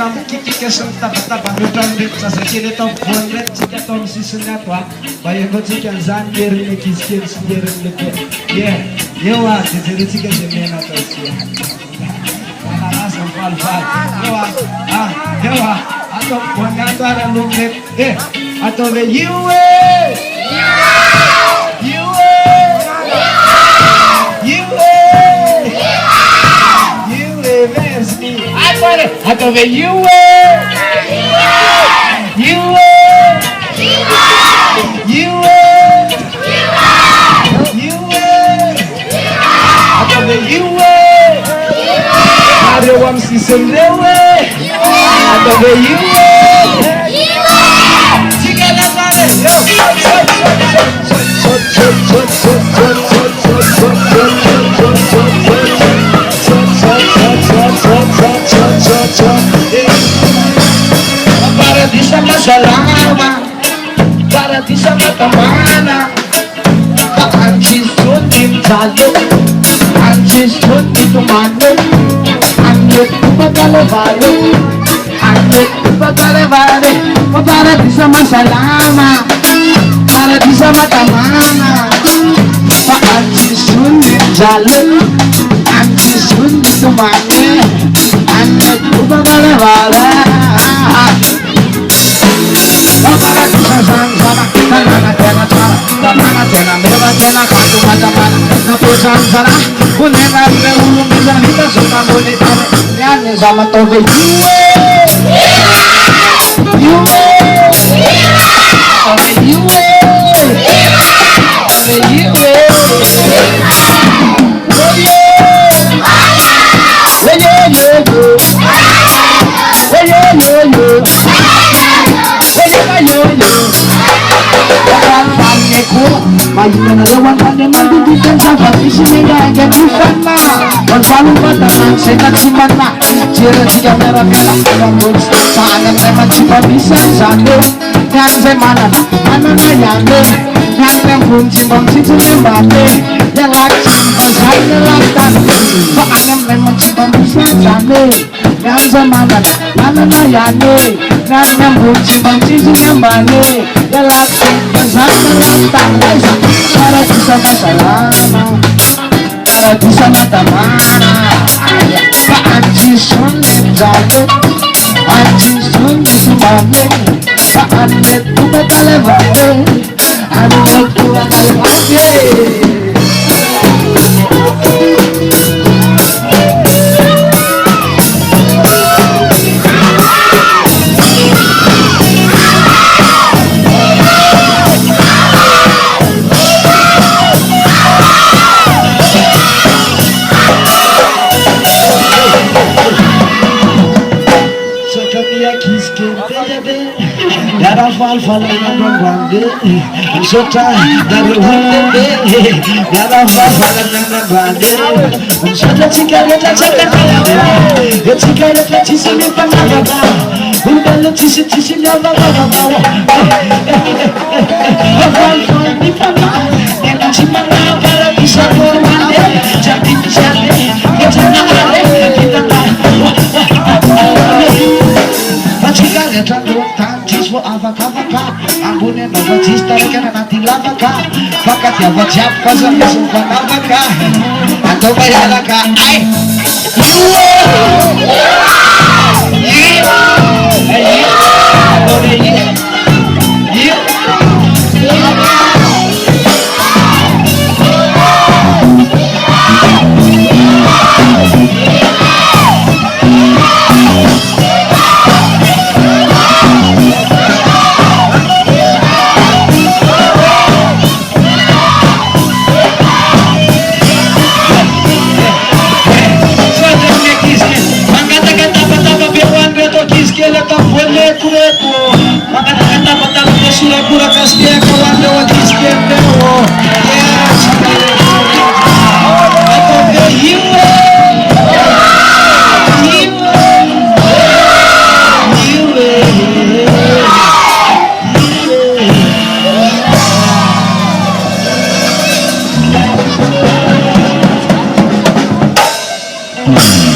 tam kiki kesel taba nutang rit sa sekile tom bonnet chika tom sisunya twa bayo go chikan zandir ne kiskin sindir leke ye yewa tizeri chika jemena tosia kana sampal fal yewa ato bonanda lumnet ato ve yuwe where's me? I want it. I go with you. I go with you. I don't want to see some new way. I go with you. Paradisa masalama, paradisa matamana, anjis sundim jalo, anjis sundi tumano, anjit pagalevalo, anjit pagalevale, paradisa masalama, paradisa matamana, anjis sundim jalo, anjis sundi tumano, anjit pagalevale. Majukan lawan pada mandikan sahabat isinya yang bukan mah berpalu mataman sekat simana ciri tiga merah merah bangun saat teman cuma bisa satu yang semana mana nayane yang lembun cimbang cincin bate yang lagi pasal nelatan soalnya memang cuma bisa satu yang semana mana nayane yang lembun cimbang cincin bate yang lagi pasal nelatan Paradisa masalama, paradisa matamana, anjis sundim jalo, anjis sundim sumane, anjit pagalevale, anjit pagalevale. Dara fal falana don bande sota daru hande dara fal falana don bande sota cigareta cigareta cigareta cisini panada undalo cisi cisi lava lava fal fal di pana ena cimana para bisa bande jadi jadi kita cigareta for avaka ambune no batista que na tilavaca vaca que avachap fazer isso com avaka ando vai alaka ai Mm-hmm.